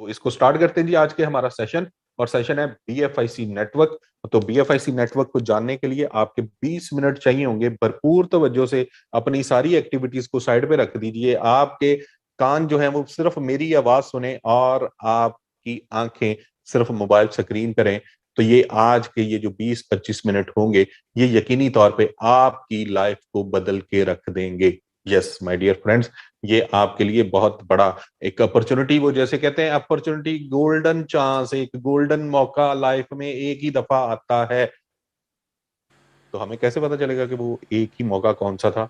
तो इसको स्टार्ट करते हैं जी आज के हमारा सेशन। और सेशन है बीएफआईसी नेटवर्क। तो बीएफआईसी नेटवर्क को जानने के लिए आपके 20 मिनट चाहिए होंगे। भरपूर तवज्जो से अपनी सारी एक्टिविटीज को साइड पे रख दीजिए। आपके कान जो है वो सिर्फ मेरी आवाज सुने और आपकी आंखें सिर्फ मोबाइल स्क्रीन करें। तो ये आज के ये जो 20-25 मिनट होंगे, ये यकीनी तौर पे आपकी लाइफ को बदल के रख देंगे। यस माय डियर फ्रेंड्स, ये आपके लिए बहुत बड़ा एक अपॉर्चुनिटी, वो जैसे कहते हैं अपॉर्चुनिटी, गोल्डन चांस, एक गोल्डन मौका लाइफ में एक ही दफा आता है। तो हमें कैसे पता चलेगा कि वो एक ही मौका कौन सा था?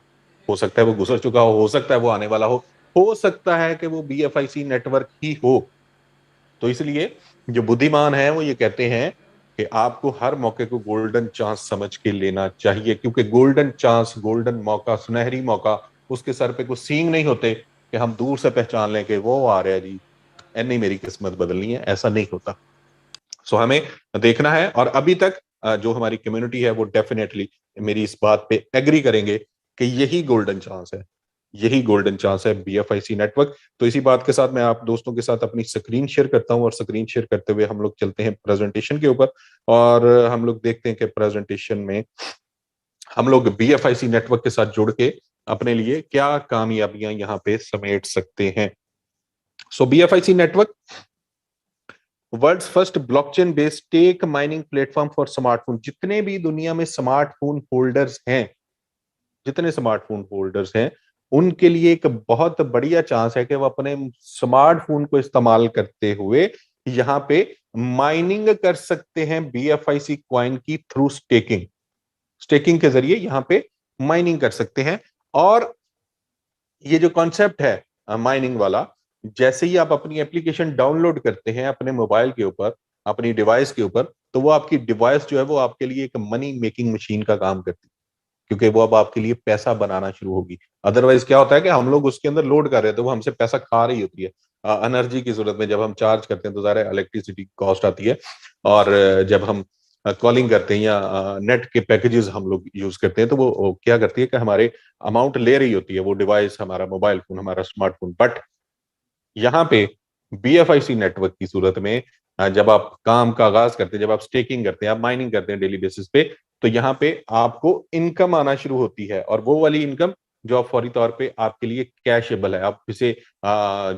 हो सकता है वो गुजर चुका हो सकता है वो आने वाला हो सकता है कि वो बीएफआईसी नेटवर्क ही हो। तो इसलिए जो बुद्धिमान है वो ये कहते हैं कि आपको हर मौके को गोल्डन चांस समझ के लेना चाहिए, क्योंकि गोल्डन चांस, गोल्डन मौका, सुनहरी मौका, उसके सर पे कुछ सींग नहीं होते कि हम दूर से पहचान लें कि वो आ रहा है जी, नहीं मेरी किस्मत बदलनी है, ऐसा नहीं होता। सो हमें देखना है। और अभी तक जो हमारी कम्युनिटी है वो डेफिनेटली मेरी इस बात पे एग्री करेंगे कि यही गोल्डन चांस है, यही गोल्डन चांस है बीएफआईसी नेटवर्क। तो इसी बात के साथ मैं आप दोस्तों के साथ अपनी स्क्रीन शेयर करता हूं और स्क्रीन शेयर करते हुए हम लोग चलते हैं प्रेजेंटेशन के ऊपर। और हम लोग देखते हैं कि प्रेजेंटेशन में हम लोग बीएफआईसी नेटवर्क के साथ जुड़ के अपने लिए क्या कामयाबियां यहां पे समेट सकते हैं। So BFIC network world's first blockchain based stake mining platform for smartphone. जितने भी दुनिया में स्मार्टफोन होल्डर्स हैं, जितने स्मार्टफोन होल्डर्स हैं, उनके लिए एक बहुत बढ़िया चांस है कि वो अपने स्मार्टफोन को इस्तेमाल करते हुए यहाँ पे माइनिंग कर सकते हैं बीएफआईसी कॉइन की थ्रू स्टेकिंग। स्टेकिंग के जरिए यहाँ पे माइनिंग कर सकते हैं। और ये जो कॉन्सेप्ट है माइनिंग वाला, जैसे ही आप अपनी एप्लीकेशन डाउनलोड करते हैं अपने मोबाइल के ऊपर, अपनी डिवाइस के ऊपर, तो वो आपकी डिवाइस जो है वो आपके लिए एक मनी मेकिंग मशीन का काम करती है, क्योंकि वो अब आपके लिए पैसा बनाना शुरू होगी। अदरवाइज क्या होता है कि हम लोग उसके अंदर लोड कर रहे हैं तो वो हमसे पैसा खा रही होती है। एनर्जी की जरूरत में जब हम चार्ज करते हैं तो ज़ाहिर है इलेक्ट्रिसिटी कॉस्ट आती है। और जब हम कॉलिंग करते हैं या नेट के पैकेजेस हम लोग यूज करते हैं तो वो क्या करती है कि हमारे अमाउंट ले रही होती है वो डिवाइस, हमारा मोबाइल फोन, हमारा स्मार्टफोन। बट यहाँ पे बीएफआईसी नेटवर्क की सूरत में जब आप काम का आगाज करते हैं, जब आप स्टेकिंग करते हैं, आप माइनिंग करते हैं डेली बेसिस पे, तो यहाँ पे आपको इनकम आना शुरू होती है। और वो वाली इनकम जो आप फौरी तौर पे आपके लिए कैशेबल है। आप इसे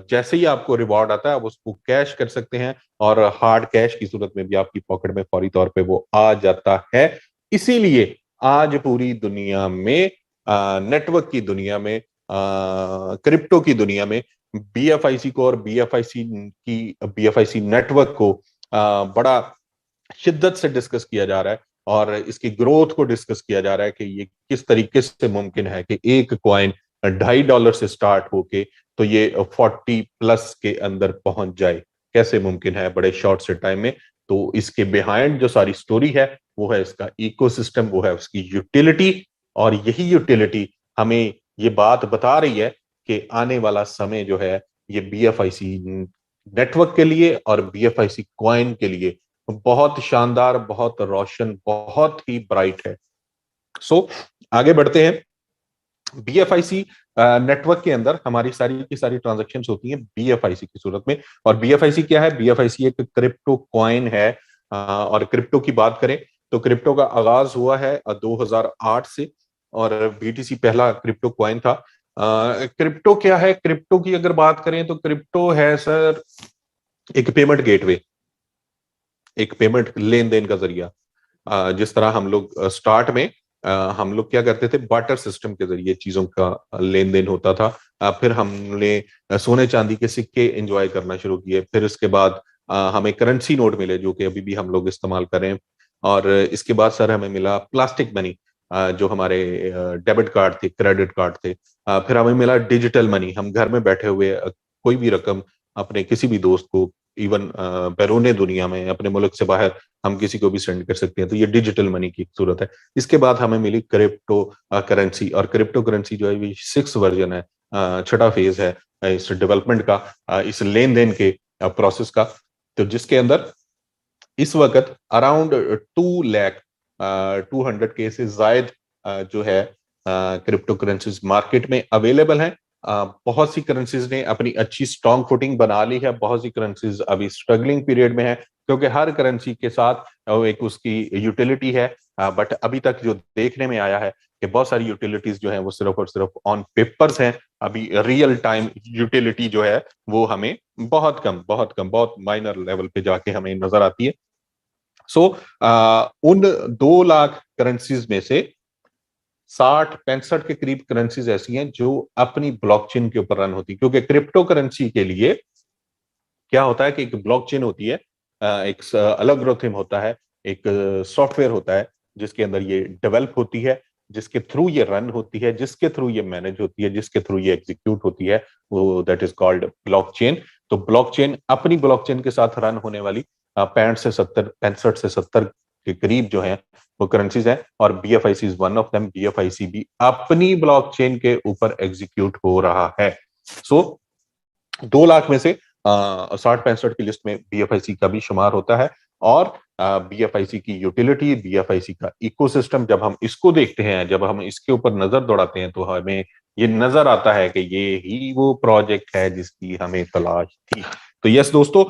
जैसे ही आपको रिवॉर्ड आता है आप उसको कैश कर सकते हैं, और हार्ड कैश की सूरत में भी आपकी पॉकेट में फौरी तौर पे वो आ जाता है। इसीलिए आज पूरी दुनिया में, नेटवर्क की दुनिया में, क्रिप्टो की दुनिया में बीएफआईसी को और बीएफआईसी नेटवर्क को बड़ा शिद्दत से डिस्कस किया जा रहा है। और इसकी ग्रोथ को डिस्कस किया जा रहा है कि ये किस तरीके से मुमकिन है कि एक कॉइन $2.5 से स्टार्ट होके तो ये 40+ के अंदर पहुंच जाए। कैसे मुमकिन है बड़े शॉर्ट से टाइम में? तो इसके बिहाइंड जो सारी स्टोरी है वो है इसका इकोसिस्टम, वो है उसकी यूटिलिटी। और यही यूटिलिटी हमें ये बात बता रही है कि आने वाला समय जो है ये बीएफआईसी नेटवर्क के लिए और बीएफआईसी कॉइन के लिए बहुत शानदार, बहुत रोशन, बहुत ही ब्राइट है। सो आगे बढ़ते हैं। बीएफआईसी नेटवर्क के अंदर हमारी सारी की सारी ट्रांजेक्शन होती हैं बीएफआईसी की सूरत में। और बीएफआईसी क्या है? बीएफआईसी एक क्रिप्टो कॉइन है। और क्रिप्टो की बात करें तो क्रिप्टो का आगाज हुआ है 2008 से, और बीटीसी पहला क्रिप्टो कॉइन था। क्रिप्टो क्या है? क्रिप्टो की अगर बात करें तो क्रिप्टो है सर एक पेमेंट गेटवे, एक पेमेंट लेन देन का जरिया। जिस तरह हम लोग स्टार्ट में हम लोग क्या करते थे, बार्टर सिस्टम के जरिए चीजों का लेन देन होता था। फिर हमने सोने चांदी के सिक्के एंजॉय करना शुरू किए। फिर इसके बाद हमें करेंसी नोट मिले जो कि अभी भी हम लोग इस्तेमाल कर रहे हैं। और इसके बाद सर हमें मिला प्लास्टिक मनी, जो हमारे डेबिट कार्ड थे, क्रेडिट कार्ड थे। फिर हमें मिला डिजिटल मनी। हम घर में बैठे हुए कोई भी रकम अपने किसी भी दोस्त को, इवन बैरूने दुनिया में, अपने मुल्क से बाहर, हम किसी को भी सेंड कर सकते हैं। तो ये डिजिटल मनी की सूरत है। इसके बाद हमें मिली क्रिप्टो करेंसी। और क्रिप्टो करेंसी जो है ये 6 वर्जन है, छठा फेज है इस डेवलपमेंट का, इस लेन देन के प्रोसेस का। तो जिसके अंदर इस वक्त अराउंड 200K से जायद जो है क्रिप्टो करेंसीज मार्केट में अवेलेबल हैं। बहुत सी करेंसीज ने अपनी अच्छी स्ट्रॉन्ग फुटिंग बना ली है, बहुत सी करेंसीज अभी स्ट्रगलिंग पीरियड में है, क्योंकि हर करेंसी के साथ एक उसकी यूटिलिटी है। बट अभी तक जो देखने में आया है कि बहुत सारी यूटिलिटीज जो है वो सिर्फ और सिर्फ ऑन पेपर्स हैं। अभी रियल टाइम यूटिलिटी जो है वो हमें बहुत माइनर लेवल पे जाके हमें नजर आती है। सो उन 2 लाख करेंसीज में से 60-65 के करीब करेंसीज ऐसी हैं जो अपनी ब्लॉकचेन के ऊपर रन होती है, क्योंकि क्रिप्टो करेंसी के लिए क्या होता है कि एक ब्लॉकचेन होती है, एक एल्गोरिथम होता है, एक सॉफ्टवेयर होता है जिसके अंदर ये डेवलप होती है, जिसके थ्रू ये रन होती है, जिसके थ्रू ये मैनेज होती है, जिसके थ्रू ये एग्जीक्यूट होती है, वो दैट इज कॉल्ड ब्लॉकचेन। तो ब्लॉकचेन अपनी ब्लॉकचेन के साथ रन होने वाली 65 से 70 के करीब जो है वो करेंसीज है, और बीएफआईसी इज वन ऑफ देम। बीएफआईसी भी अपनी ब्लॉकचेन के ऊपर एग्जीक्यूट हो रहा है। सो 2 लाख में से 60-65 की लिस्ट में बीएफआईसी का भी शुमार होता है। और बीएफआईसी की यूटिलिटी, बीएफआईसी का इकोसिस्टम, जब हम इसको देखते हैं, जब हम इसके ऊपर नजर दौड़ाते हैं, तो हमें ये नजर आता है कि ये ही वो प्रोजेक्ट है जिसकी हमें तलाश थी। तो यस दोस्तों,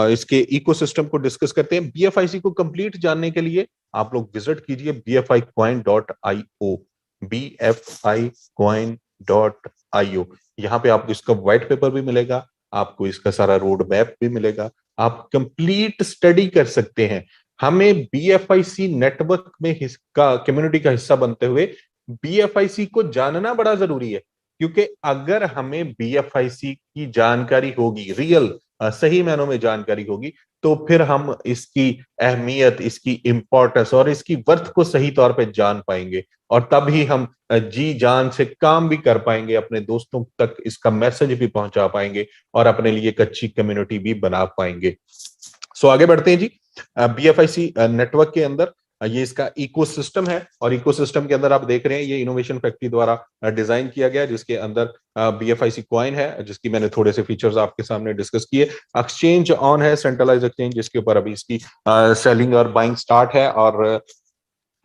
इसके इकोसिस्टम को डिस्कस करते हैं। बीएफआईसी को कंप्लीट जानने के लिए आप लोग विजिट कीजिए bficoin.io, bficoin.io। यहाँ पे आपको इसका व्हाइट पेपर भी मिलेगा, आपको इसका सारा रोड मैप भी मिलेगा, आप कंप्लीट स्टडी कर सकते हैं। हमें बीएफआईसी नेटवर्क में का कम्युनिटी का हिस्सा बनते हुए बीएफआईसी को जानना बड़ा जरूरी है, क्योंकि अगर हमें बीएफआईसी की जानकारी होगी, रियल सही मायनों में जानकारी होगी, तो फिर हम इसकी अहमियत, इसकी इंपॉर्टेंस और इसकी वर्थ को सही तौर पे जान पाएंगे, और तब ही हम जी जान से काम भी कर पाएंगे, अपने दोस्तों तक इसका मैसेज भी पहुंचा पाएंगे, और अपने लिए एक अच्छी कम्युनिटी भी बना पाएंगे। सो आगे बढ़ते हैं जी। बीएफआईसी नेटवर्क के अंदर ये इसका इकोसिस्टम है, और इकोसिस्टम के अंदर आप देख रहे हैं ये इनोवेशन फैक्ट्री द्वारा डिजाइन किया गया है, जिसके अंदर बीएफआईसी कॉइन है, जिसकी मैंने थोड़े से फीचर्स आपके सामने डिस्कस किए। एक्सचेंज ऑन है, सेंट्रलाइज एक्सचेंज, जिसके ऊपर अभी इसकी सेलिंग और बाइंग स्टार्ट है, और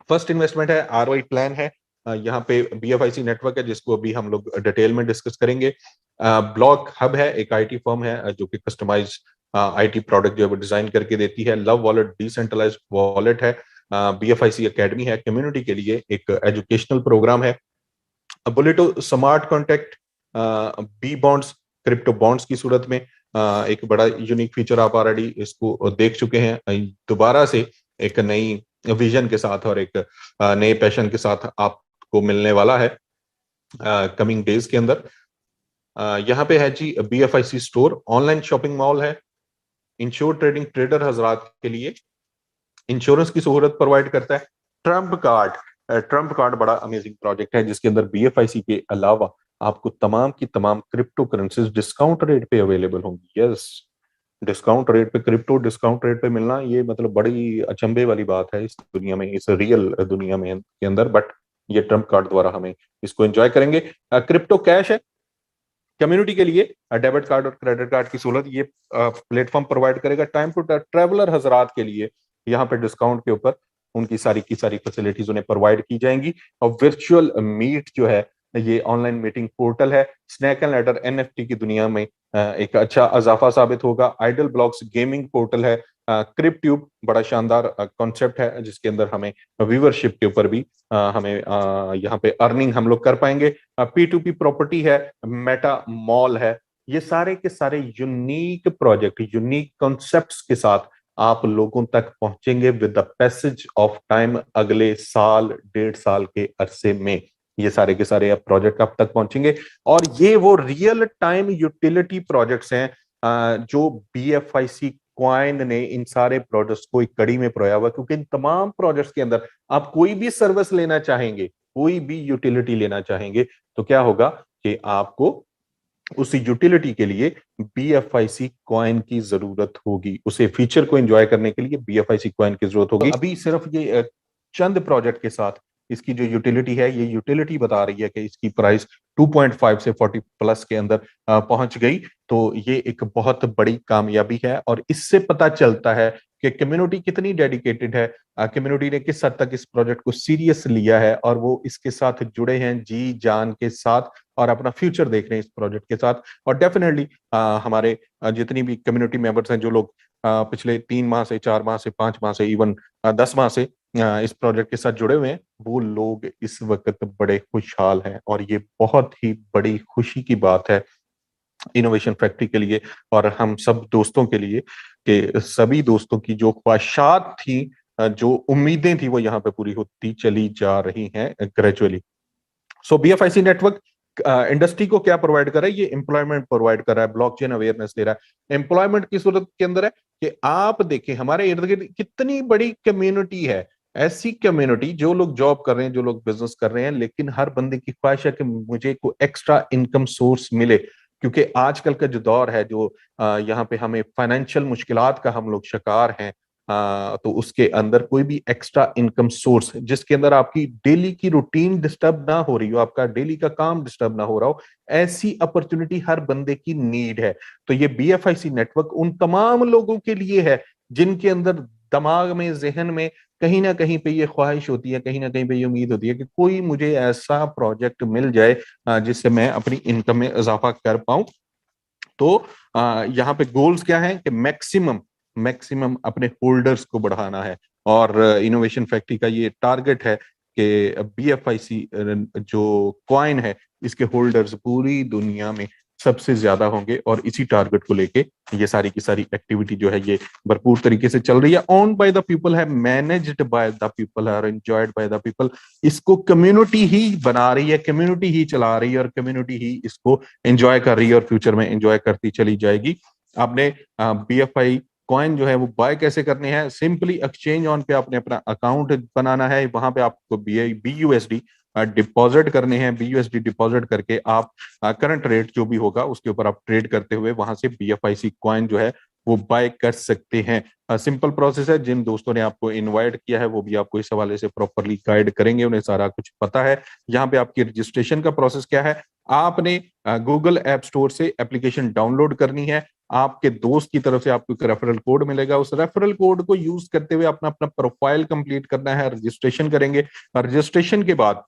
फर्स्ट इन्वेस्टमेंट है, आरओआई प्लान है। यहाँ पे बीएफआईसी नेटवर्क है, जिसको अभी हम लोग डिटेल में डिस्कस करेंगे। ब्लॉक हब है, एक आईटी फर्म है जो कि कस्टमाइज आईटी प्रोडक्ट जो है वो डिजाइन करके देती है। लव वॉलेट डिसेंट्रलाइज्ड वॉलेट है। बीएफआईसी एकेडमी है, कम्युनिटी के लिए एक एजुकेशनल प्रोग्राम है। बुलेटो smart contact, B bonds, crypto bonds की सूरत में एक बड़ा यूनिक फीचर, आप ऑलरेडी इसको देख चुके हैं। दोबारा से एक नई विजन के साथ और एक नए पैशन के साथ आपको मिलने वाला है कमिंग डेज के अंदर। यहाँ पे है जी बीएफआईसी स्टोर, ऑनलाइन शॉपिंग मॉल है, इंश्योर ट्रेडिंग ट्रेडर हजरात के लिए इंश्योरेंस की सहूलत प्रोवाइड करता है। ट्रम्प कार्ड, ट्रम्प कार्ड बड़ा अमेजिंग प्रोजेक्ट है, जिसके अंदर बीएफआईसी के अलावा आपको तमाम की तमाम क्रिप्टो करेंसीज डिस्काउंट रेट पे अवेलेबल होंगी। यस, डिस्काउंट रेट पे क्रिप्टो डिस्काउंट रेट पे मिलना, ये मतलब बड़ी अचंभे वाली बात है इस दुनिया में, इस रियल दुनिया में के अंदर। बट ये ट्रम्प कार्ड द्वारा हमें इसको एंजॉय करेंगे। क्रिप्टो कैश है, कम्युनिटी के लिए डेबिट कार्ड और क्रेडिट कार्ड की सहूलत ये प्लेटफॉर्म प्रोवाइड करेगा। टाइम टू ट्रैवलर हजरात के लिए यहाँ पे डिस्काउंट के ऊपर उनकी सारी की सारी फैसिलिटीज उन्हें प्रोवाइड की जाएंगी। और वर्चुअल मीट जो है ये ऑनलाइन मीटिंग पोर्टल है। स्नैक एंड लैडर एनएफटी की दुनिया में एक अच्छा इजाफा साबित होगा। आइडल ब्लॉक्स गेमिंग पोर्टल है। क्रिप्ट्यूब बड़ा शानदार कॉन्सेप्ट है, जिसके अंदर हमें व्यूवरशिप के ऊपर भी हमें यहाँ पे अर्निंग हम लोग कर पाएंगे। P2P प्रॉपर्टी है, मेटा मॉल है। ये सारे के सारे यूनिक प्रोजेक्ट, यूनिक कॉन्सेप्ट्स के साथ आप लोगों तक पहुंचेंगे with the passage of time. अगले साल 1.5 साल के अरसे में ये सारे के सारे प्रोजेक्ट आप तक पहुंचेंगे, और ये वो रियल टाइम यूटिलिटी प्रोजेक्ट्स हैं जो बीएफआईसी क्वाइन ने इन सारे प्रोजेक्ट्स को एक कड़ी में परोया हुआ। क्योंकि इन तमाम प्रोजेक्ट्स के अंदर आप कोई भी सर्विस लेना चाहेंगे, कोई भी यूटिलिटी लेना चाहेंगे, तो क्या होगा कि आपको उस यूटिलिटी के लिए बीएफआईसी कॉइन की जरूरत होगी, उसे फीचर को एंजॉय करने के लिए बीएफआईसी कॉइन की जरूरत होगी। तो अभी सिर्फ ये चंद प्रोजेक्ट के साथ इसकी जो यूटिलिटी है, ये यूटिलिटी बता रही है कि इसकी प्राइस 2.5 से 40 प्लस के अंदर पहुंच गई। तो ये एक बहुत बड़ी कामयाबी है, और इससे पता चलता है कि कम्युनिटी कितनी डेडिकेटेड है, कम्युनिटी ने किस हद तक इस प्रोजेक्ट को सीरियस लिया है और वो इसके साथ जुड़े हैं जी जान के साथ और अपना फ्यूचर देख रहे हैं इस प्रोजेक्ट के साथ। और डेफिनेटली हमारे जितनी भी कम्युनिटी मेंबर्स हैं, जो लोग पिछले 3 माह से, 4 माह से, 5 माह से, इवन 10 माह से इस प्रोजेक्ट के साथ जुड़े हुए हैं, वो लोग इस वक्त बड़े खुशहाल हैं और ये बहुत ही बड़ी खुशी की बात है इनोवेशन फैक्ट्री के लिए और हम सब दोस्तों के लिए, कि सभी दोस्तों की जो ख्वाहिशात थी, जो उम्मीदें थी, वो यहाँ पे पूरी होती चली जा रही हैं ग्रेजुअली। सो बीएफआईसी नेटवर्क इंडस्ट्री को क्या प्रोवाइड कर रहा है? ये एम्प्लॉयमेंट प्रोवाइड कर रहा है, ब्लॉकचेन अवेयरनेस दे रहा है। एम्प्लॉयमेंट की सूरत के अंदर है कि आप देखें हमारे इर्द गिर्द कितनी बड़ी कम्युनिटी है, ऐसी कम्युनिटी जो लोग जॉब कर रहे हैं, जो लोग बिजनेस कर रहे हैं, लेकिन हर बंदे की ख्वाहिश है कि मुझे को एक्स्ट्रा इनकम सोर्स मिले, क्योंकि आजकल का जो दौर है, जो यहाँ पे हमें फाइनेंशियल मुश्किलात का हम लोग शिकार हैं, तो उसके अंदर कोई भी एक्स्ट्रा इनकम सोर्स जिसके अंदर आपकी डेली की रूटीन डिस्टर्ब ना हो रही हो, आपका डेली का काम डिस्टर्ब ना हो रहा हो, ऐसी अपॉर्चुनिटी हर बंदे की नीड है। तो ये बीएफआईसी नेटवर्क उन तमाम लोगों के लिए है जिनके अंदर दिमाग में, जहन में कहीं ना कहीं पे ये ख्वाहिश होती है, कहीं ना कहीं पे ये उम्मीद होती है कि कोई मुझे ऐसा प्रोजेक्ट मिल जाए जिससे मैं अपनी इनकम में इजाफा कर पाऊं। तो यहाँ पे गोल्स क्या है कि मैक्सिमम मैक्सिमम अपने होल्डर्स को बढ़ाना है और इनोवेशन फैक्ट्री का ये टारगेट है कि बीएफआईसी जो कॉइन है, इसके होल्डर्स पूरी दुनिया में सबसे ज्यादा होंगे और इसी टारगेट को लेके ये सारी की सारी एक्टिविटी जो है ये भरपूर तरीके से चल रही है। ओन्ड बाय द पीपल है, मैनेज्ड बाय द पीपल है और एंजॉयड बाय द पीपल। इसको कम्युनिटी ही बना रही है, कम्युनिटी ही चला रही है और कम्युनिटी ही इसको एंजॉय कर रही है और फ्यूचर में एंजॉय करती चली जाएगी। आपने बीएफआई कॉइन जो है वो बाय कैसे करने हैं? सिंपली एक्सचेंज ऑन पे आपने अपना अकाउंट बनाना है, वहां पे आपको बीयूएसडी डिपॉजिट करने हैं। बीयूएसडी डिपॉजिट करके आप करंट रेट जो भी होगा उसके ऊपर आप ट्रेड करते हुए वहां से बीएफआईसी कॉइन जो है वो बाय कर सकते हैं। सिंपल प्रोसेस है। जिन दोस्तों ने आपको इनवाइट किया है वो भी आपको इस हवाले से प्रॉपरली गाइड करेंगे, उन्हें सारा कुछ पता है। यहाँ पे आपकी रजिस्ट्रेशन का प्रोसेस क्या है? आपने गूगल ऐप स्टोर से एप्लीकेशन डाउनलोड करनी है, आपके दोस्त की तरफ से आपको एक रेफरल कोड मिलेगा, उस रेफरल कोड को यूज करते हुए अपना अपना प्रोफाइल कंप्लीट करना है, रजिस्ट्रेशन करेंगे। रजिस्ट्रेशन के बाद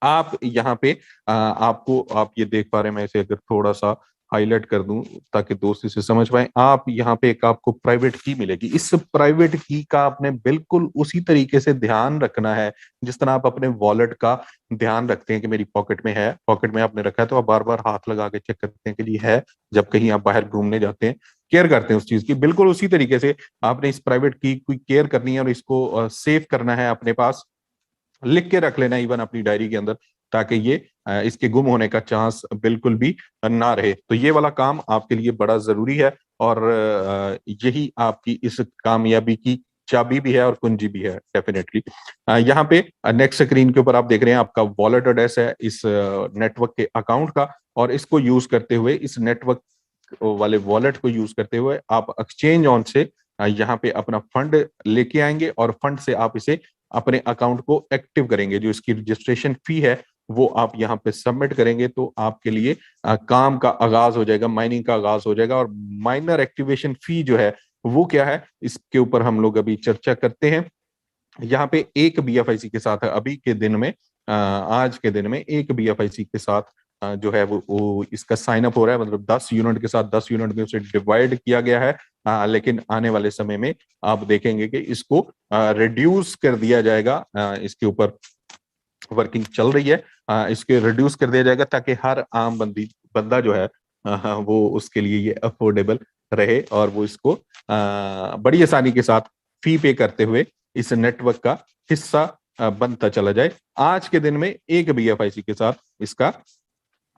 आप यहाँ पे आपको, आप ये देख पा रहे हैं, मैं इसे अगर थोड़ा सा हाईलाइट कर दूं ताकि दोस्त इसे समझ पाए, आप यहाँ पे एक आपको प्राइवेट की मिलेगी। इस प्राइवेट की का आपने बिल्कुल उसी तरीके से ध्यान रखना है जिस तरह आप अपने वॉलेट का ध्यान रखते हैं कि मेरी पॉकेट में है, पॉकेट में आपने रखा है तो आप बार बार हाथ लगा के चेक करते हैं कि ये है। जब कहीं आप बाहर घूमने जाते हैं, केयर करते हैं उस चीज की, बिल्कुल उसी तरीके से आपने इस प्राइवेट की कोई केयर करनी है और इसको सेव करना है, अपने पास लिख के रख लेना इवन अपनी डायरी के अंदर, ताकि ये इसके गुम होने का चांस बिल्कुल भी ना रहे। तो ये वाला काम आपके लिए बड़ा जरूरी है और यही आपकी इस कामयाबी की चाबी भी है और कुंजी भी है डेफिनेटली। यहाँ पे नेक्स्ट स्क्रीन के ऊपर आप देख रहे हैं आपका वॉलेट एड्रेस है इस नेटवर्क के अकाउंट का, और इसको यूज करते हुए, इस नेटवर्क वाले वॉलेट को यूज करते हुए आप एक्सचेंज ऑन से यहाँ पे अपना फंड लेके आएंगे और फंड से आप इसे अपने अकाउंट को एक्टिव करेंगे। जो इसकी रजिस्ट्रेशन फी है वो आप यहाँ पे सबमिट करेंगे तो आपके लिए काम का आगाज हो जाएगा, माइनिंग का आगाज हो जाएगा। और माइनर एक्टिवेशन फी जो है वो क्या है, इसके ऊपर हम लोग अभी चर्चा करते हैं। यहाँ पे एक बीएफआईसी के साथ अभी के दिन में, आज के दिन में एक बीएफआईसी के साथ जो है वो इसका साइन अप हो रहा है, मतलब 10 यूनिट के साथ 10 यूनिट में उसे डिवाइड किया गया है। लेकिन आने वाले समय में आप देखेंगे कि इसको रिड्यूस कर दिया जाएगा। इसके ऊपर वर्किंग चल रही है, इसके रिड्यूस कर दिया जाएगा ताकि हर आम बंदा जो है वो उसके लिए ये अफोर्डेबल रहे और वो इसको बड़ी आसानी के साथ फी पे करते हुए इस नेटवर्क का हिस्सा बनता चला जाए। आज के दिन में एक बीएफआईसी के साथ इसका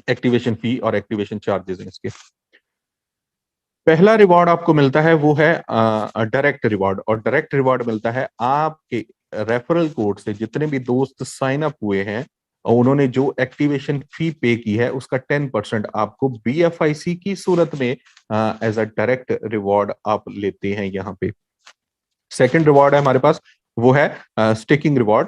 एक्टिवेशन फी और एक्टिवेशन चार्जेस हैं इसके। पहला रिवॉर्ड आपको मिलता है वो है डायरेक्ट रिवॉर्ड, और डायरेक्ट रिवॉर्ड मिलता है आपके रेफरल कोड से जितने भी दोस्त साइन अप हुए हैं और उन्होंने जो एक्टिवेशन फी पे की है उसका 10% आपको बीएफआईसी की सूरत में एज अ डायरेक्ट रिवॉर्ड आप लेते हैं यहाँ पे। सेकंड रिवॉर्ड है हमारे पास, वो है स्टेकिंग रिवॉर्ड,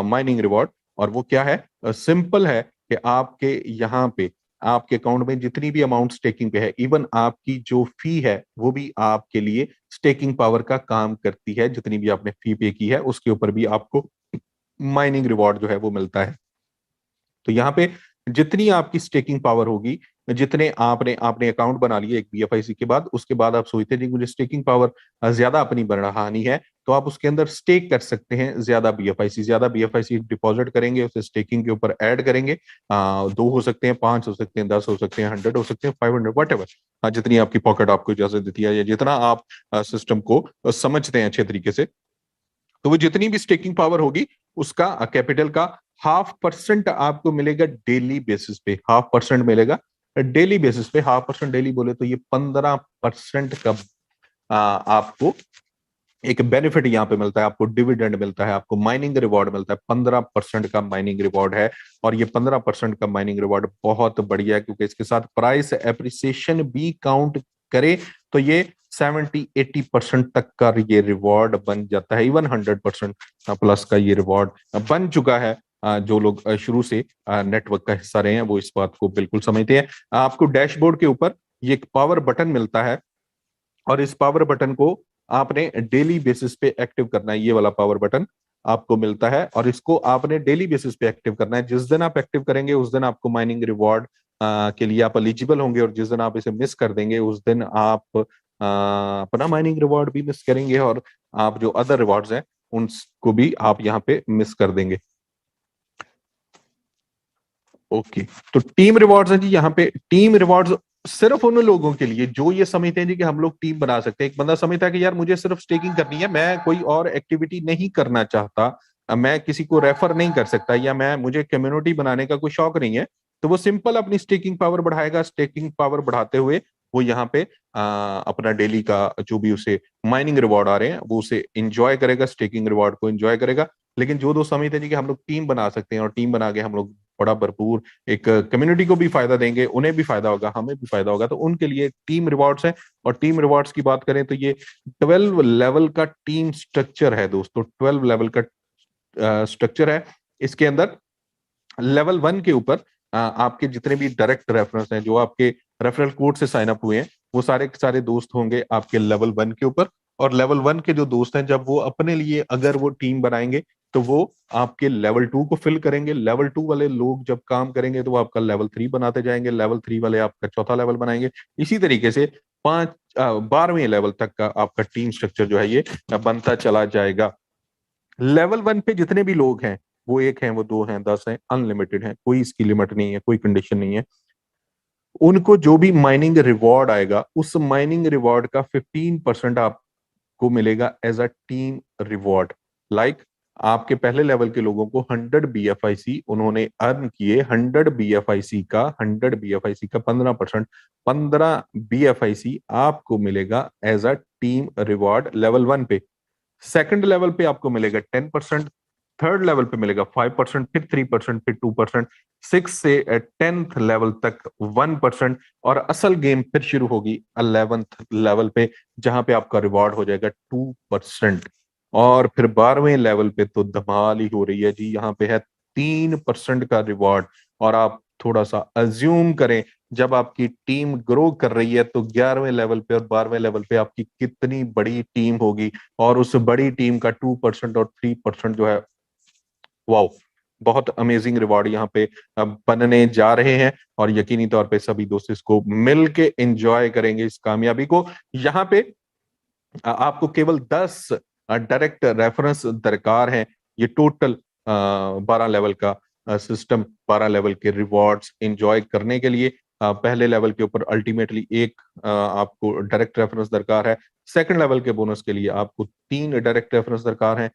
माइनिंग रिवॉर्ड। और वो क्या है? सिंपल है कि आपके यहाँ पे आपके अकाउंट में जितनी भी अमाउंट स्टेकिंग पे है, इवन आपकी जो फी है वो भी आपके लिए स्टेकिंग पावर का काम करती है। जितनी भी आपने फी पे की है उसके ऊपर भी आपको माइनिंग रिवॉर्ड जो है वो मिलता है। तो यहाँ पे जितनी आपकी स्टेकिंग पावर होगी, जितने आपने आपने अकाउंट बना लिए एक बीएफआईसी के बाद, उसके बाद आप सोचते हैं कि मुझे स्टेकिंग पावर ज्यादा अपनी बढ़ानी है, तो आप उसके अंदर स्टेक कर सकते हैं ज्यादा बीएफआईसी डिपॉजिट करेंगे, उसे स्टेकिंग के ऊपर ऐड करेंगे। 2 हो सकते हैं, 5 हो सकते हैं, 10 हो सकते हैं, 100 हो सकते हैं, 500, वट एवर, जितनी आपकी पॉकेट आपको इजाजत देती है या जितना आप सिस्टम को समझते हैं अच्छे तरीके से। तो वो जितनी भी स्टेकिंग पावर होगी उसका कैपिटल का 0.5% आपको मिलेगा डेली बेसिस पे। 0.5% मिलेगा डेली बेसिस पे। 0.5% डेली बोले तो ये 15% का आपको एक बेनिफिट यहाँ पे मिलता है, आपको डिविडेंड मिलता है, आपको माइनिंग रिवॉर्ड मिलता है। 15% का माइनिंग रिवॉर्ड है, और ये 15% का माइनिंग रिवॉर्ड बहुत बढ़िया है, क्योंकि इसके साथ प्राइस एप्रिसिएशन भी काउंट करे तो ये 70-80% तक का ये रिवॉर्ड बन जाता है। इवन 100% प्लस का ये रिवॉर्ड बन चुका है। जो लोग शुरू से नेटवर्क का हिस्सा रहे हैं वो इस बात को बिल्कुल समझते हैं। आपको डैशबोर्ड के ऊपर ये एक पावर बटन मिलता है, और इस पावर बटन को आपने डेली बेसिस पे एक्टिव करना है। ये वाला पावर बटन आपको मिलता है, और इसको आपने डेली बेसिस पे एक्टिव करना है। जिस दिन आप एक्टिव करेंगे उस दिन आपको माइनिंग रिवॉर्ड के लिए आप एलिजिबल होंगे, और जिस दिन आप इसे मिस कर देंगे उस दिन आप अपना माइनिंग रिवॉर्ड भी मिस करेंगे, और आप जो अदर रिवॉर्ड्स हैं उनको भी आप यहाँ पे मिस कर देंगे। ओके, तो टीम रिवॉर्ड्स है जी। यहाँ पे टीम रिवॉर्ड्स सिर्फ उन लोगों के लिए जो ये समझते हैं जी कि हम लोग टीम बना सकते हैं। एक बंदा समझता है कि यार मुझे सिर्फ स्टेकिंग करनी है, मैं कोई और एक्टिविटी नहीं करना चाहता, मैं किसी को रेफर नहीं कर सकता, या मैं मुझे कम्युनिटी बनाने का कोई शौक नहीं है, तो वो सिंपल अपनी स्टेकिंग पावर बढ़ाएगा। स्टेकिंग पावर बढ़ाते हुए वो यहाँ पे अपना डेली का जो भी उसे माइनिंग रिवॉर्ड आ रहे हैं वो उसे इंजॉय करेगा, स्टेकिंग रिवॉर्ड को इंजॉय करेगा। लेकिन जो दोस्त समझते हैं जी कि हम लोग टीम बना सकते हैं, और टीम बना के हम लोग बड़ा भरपूर एक कम्युनिटी को भी फायदा देंगे, उन्हें भी फायदा होगा, हमें भी फायदा होगा, तो उनके लिए टीम रिवॉर्ड्स है। और टीम रिवॉर्ड्स की बात करें तो ये 12 लेवल का टीम स्ट्रक्चर है दोस्तों। 12 लेवल का स्ट्रक्चर है। इसके अंदर लेवल 1 के ऊपर आपके जितने भी डायरेक्ट रेफरेंस हैं, जो आपके रेफरल कोड से साइन अप हुए हैं, वो सारे के सारे दोस्त होंगे आपके लेवल 1 के ऊपर। और लेवल 1 के जो दोस्त हैं, जब वो अपने लिए अगर वो टीम बनाएंगे तो वो आपके लेवल 2 को फिल करेंगे। लेवल 2 वाले लोग जब काम करेंगे तो वो आपका लेवल 3 बनाते जाएंगे, लेवल 3 वाले आपका चौथा लेवल बनाएंगे। इसी तरीके से 12वें लेवल तक का आपका टीम स्ट्रक्चर जो है ये बनता चला जाएगा। लेवल 1 पे जितने भी लोग हैं, वो 1 हैं, वो 2 हैं, 10 हैं, अनलिमिटेड है, कोई इसकी लिमिट नहीं है, कोई कंडीशन नहीं है। उनको जो भी माइनिंग रिवॉर्ड आएगा उस माइनिंग रिवॉर्ड का 15% आपको मिलेगा as a team reward. Like आपके पहले लेवल के लोगों को 100 बीएफआईसी उन्होंने अर्न किए, 100 बीएफआईसी का 15%, 15 बीएफआईसी आपको मिलेगा as a team reward level 1 पे। सेकंड लेवल पे आपको मिलेगा 10%, थर्ड लेवल पे मिलेगा 5%, फिर 3%, फिर 2%, 6 से 10th लेवल तक 1%, और असल गेम फिर शुरू होगी 11th लेवल पे, जहां पे आपका रिवॉर्ड हो जाएगा 2%। और फिर 12वें लेवल पे तो धमाल ही हो रही है जी। यहाँ पे है 3% का रिवॉर्ड। और आप थोड़ा सा अज्यूम करें, जब आपकी टीम ग्रो कर रही है तो 11वें लेवल पे और 12वें लेवल पे आपकी कितनी बड़ी टीम होगी, और उस बड़ी टीम का 2% और 3% जो है, वाओ, बहुत अमेजिंग रिवॉर्ड यहाँ पे बनने जा रहे हैं। और यकीनी तौर पे सभी दोस्त इसको मिल के एंजॉय करेंगे इस कामयाबी को। यहाँ पे आपको केवल 10 डायरेक्ट रेफरेंस दरकार है। ये टोटल 12 लेवल का सिस्टम, 12 लेवल के रिवॉर्ड्स एंजॉय करने के लिए पहले लेवल के ऊपर अल्टीमेटली एक आपको डायरेक्ट रेफरेंस दरकार है। सेकंड लेवल के बोनस के लिए आपको 3 डायरेक्ट रेफरेंस दरकार है।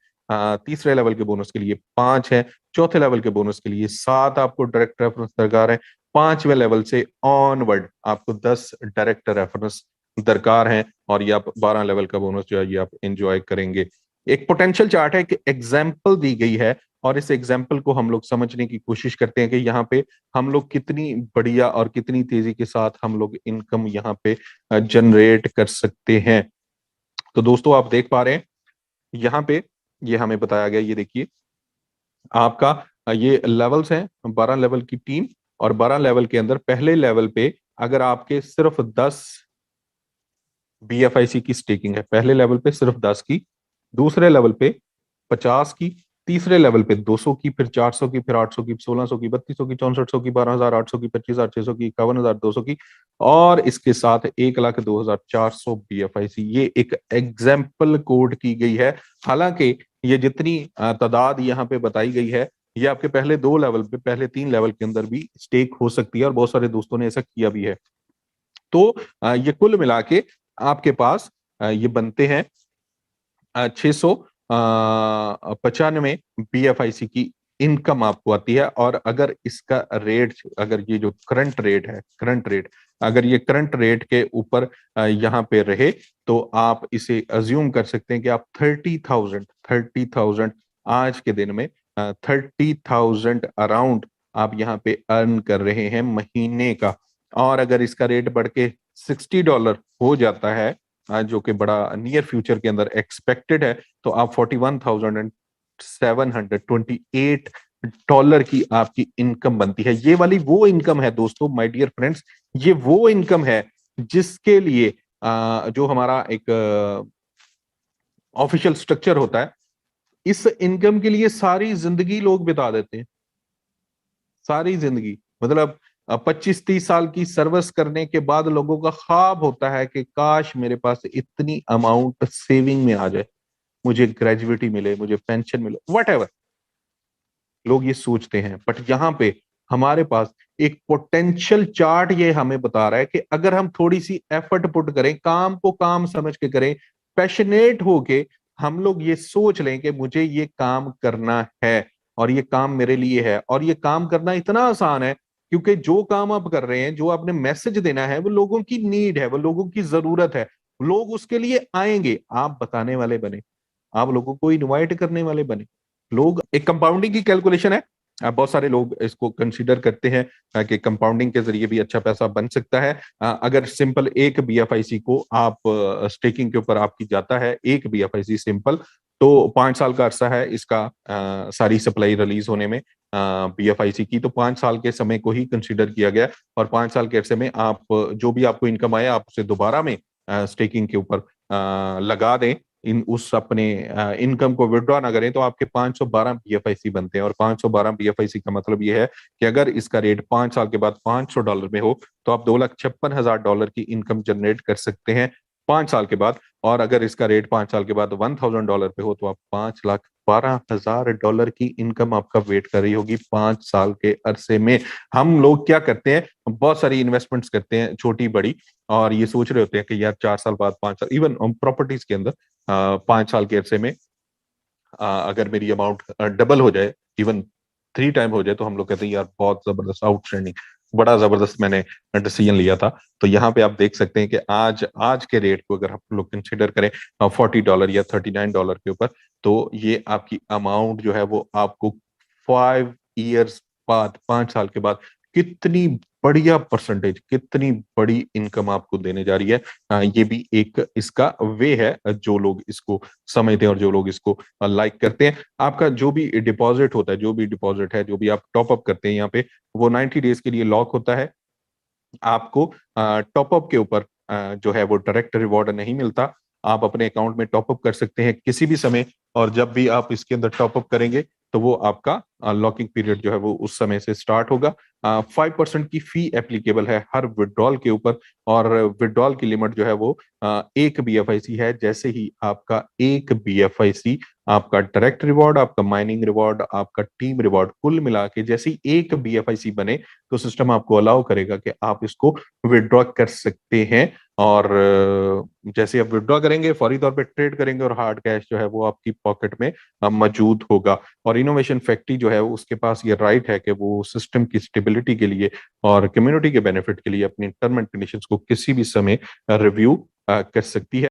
तीसरे लेवल के बोनस के लिए 5 है। चौथे लेवल के बोनस के लिए 7 आपको डायरेक्ट रेफरेंस दरकार है। 5वें लेवल से ऑनवर्ड आपको 10 डायरेक्ट रेफरेंस दरकार है, और ये आप 12 लेवल का बोनस जो है ये आप एंजॉय करेंगे। एक पोटेंशियल चार्ट है, एक एग्जाम्पल दी गई है, और इस एग्जाम्पल को हम लोग समझने की कोशिश करते हैं कि यहाँ पे हम लोग कितनी बढ़िया और कितनी तेजी के साथ हम लोग इनकम यहाँ पे जनरेट कर सकते हैं। तो दोस्तों आप देख पा रहे हैं यहाँ पे ये हमें बताया गया, ये देखिए आपका ये लेवल्स हैं, 12 लेवल की टीम। और 12 लेवल के अंदर पहले लेवल पे अगर आपके सिर्फ 10 BFIC की स्टेकिंग है, पहले लेवल पे सिर्फ 10 की, दूसरे लेवल पे 50 की, तीसरे लेवल पे 200 की, फिर 400 की, फिर 800 की, 1600 की, 3200 की, 6400 की, 12,800 की, 25,600 की, 51,200 की, और इसके साथ 1,02,400 BFIC। ये एक एग्जाम्पल कोड की गई है। हालांकि ये जितनी तादाद यहाँ पे बताई गई है, ये आपके पहले 2 लेवल पे, पहले 3 लेवल के अंदर भी स्टेक हो सकती है, और बहुत सारे दोस्तों ने ऐसा किया भी है। तो ये कुल मिला के आपके पास ये बनते हैं 695 BFIC की इनकम आपको आती है। और अगर इसका रेट, अगर ये जो करंट रेट है, करंट रेट, अगर ये करंट रेट के ऊपर यहाँ पे रहे, तो आप इसे अज्यूम कर सकते हैं कि आप 30,000 आज के दिन में 30,000 अराउंड आप यहाँ पे अर्न कर रहे हैं महीने का। और अगर इसका रेट बढ़ के $60 हो जाता है, जो कि बड़ा नियर फ्यूचर के अंदर एक्सपेक्टेड है, तो आप 41,728 की आपकी इनकम बनती है। ये वाली वो इनकम है दोस्तों, माय डियर फ्रेंड्स, ये वो इनकम है जिसके लिए जो हमारा एक ऑफिशियल स्ट्रक्चर होता है, इस इनकम के लिए सारी जिंदगी लोग बिता देते हैं, सारी जिंदगी। मतलब 25-30 साल की सर्विस करने के बाद लोगों का ख्वाब होता है कि काश मेरे पास इतनी अमाउंट सेविंग में आ जाए, मुझे ग्रेजुइटी मिले, मुझे पेंशन मिले, वट एवर लोग ये सोचते हैं। बट यहाँ पे हमारे पास एक पोटेंशियल चार्ट ये हमें बता रहा है कि अगर हम थोड़ी सी एफर्ट पुट करें, काम को काम समझ के करें, पैशनेट होके हम लोग ये सोच लें कि मुझे ये काम करना है और ये काम मेरे लिए है, और ये काम करना इतना आसान है क्योंकि जो काम आप कर रहे हैं, जो आपने मैसेज देना है, वो लोगों की नीड है, वो लोगों की जरूरत है, लोग उसके लिए आएंगे। आप बताने वाले बने, आप लोगों को इनवाइट करने वाले बने। लोग, एक कंपाउंडिंग की कैलकुलेशन है, बहुत सारे लोग इसको कंसीडर करते हैं कि कंपाउंडिंग के जरिए भी अच्छा पैसा बन सकता है। अगर सिंपल एक BFIC को आप स्टेकिंग के ऊपर आपकी जाता है, एक BFIC सिंपल, तो 5 साल का अरसा है इसका सारी सप्लाई रिलीज होने में BFIC की। तो 5 साल के समय को ही कंसीडर किया गया, और 5 साल के अरसे में आप जो भी आपको इनकम आए, आप उसे दोबारा में स्टेकिंग के ऊपर लगा दें, इन उस अपने इनकम को विड्रॉ ना करें, तो आपके 512 BFIC बनते हैं। और 512 BFIC का मतलब ये है कि अगर इसका रेट 5 साल के बाद $500 में हो, तो आप $2,56,000 की इनकम जनरेट कर सकते हैं 5 साल के बाद। और अगर इसका रेट 5 साल के बाद $1,000 पे हो, तो आप $5,12,000 की इनकम आपका वेट कर रही होगी 5 साल के अरसे में। हम लोग क्या करते हैं, बहुत सारी इन्वेस्टमेंट्स करते हैं, छोटी बड़ी, और ये सोच रहे होते हैं कि यार 4 साल बाद, 5 साल, इवन प्रॉपर्टीज के अंदर 5 साल के अरसे में अगर मेरी अमाउंट डबल हो जाए, इवन 3 टाइम हो जाए, तो हम लोग कहते हैं यार बहुत जबरदस्त, आउटस्टैंडिंग, बड़ा जबरदस्त मैंने डिसीजन लिया था। तो यहाँ पे आप देख सकते हैं कि आज आज के रेट को अगर हम लोग कंसिडर करें $40 या $39 के ऊपर, तो ये आपकी अमाउंट जो है वो आपको 5 ईयर्स बाद, 5 साल के बाद कितनी बढ़िया परसेंटेज, कितनी बड़ी इनकम आपको देने जा रही है। ये भी एक इसका वे है, जो लोग इसको समझते हैं और जो लोग इसको लाइक करते हैं। आपका जो भी डिपॉजिट होता है, जो भी डिपॉजिट है, जो भी आप टॉप अप करते हैं यहाँ पे, वो 90 डेज के लिए लॉक होता है। आपको टॉप अप के ऊपर जो है वो डायरेक्ट रिवॉर्ड नहीं मिलता। आप अपने अकाउंट में टॉप अप कर सकते हैं किसी भी समय, और जब भी आप इसके अंदर टॉप अप करेंगे, तो वो आपका लॉकिंग पीरियड जो है वो उस समय से स्टार्ट होगा। 5% की फी एप्लीकेबल है हर विड्रॉल के ऊपर, और विड्रॉल की लिमिट जो है वो एक BFIC है। जैसे ही आपका एक BFIC, आपका डायरेक्ट रिवॉर्ड, आपका माइनिंग रिवॉर्ड, आपका टीम रिवॉर्ड, कुल मिला के जैसे ही एक BFIC बने, तो सिस्टम आपको अलाउ करेगा कि आप इसको विड्रॉ कर सकते हैं। और जैसे आप विड्रॉ करेंगे, फौरी तौर पे ट्रेड करेंगे, और हार्ड कैश जो है वो आपकी पॉकेट में मौजूद होगा। और इनोवेशन फैक्ट्री जो है उसके पास ये राइट है कि वो सिस्टम की स्टेबिलिटी के लिए और कम्युनिटी के बेनिफिट के लिए अपनी टर्म एंड कंडीशंस को किसी भी समय रिव्यू कर सकती है।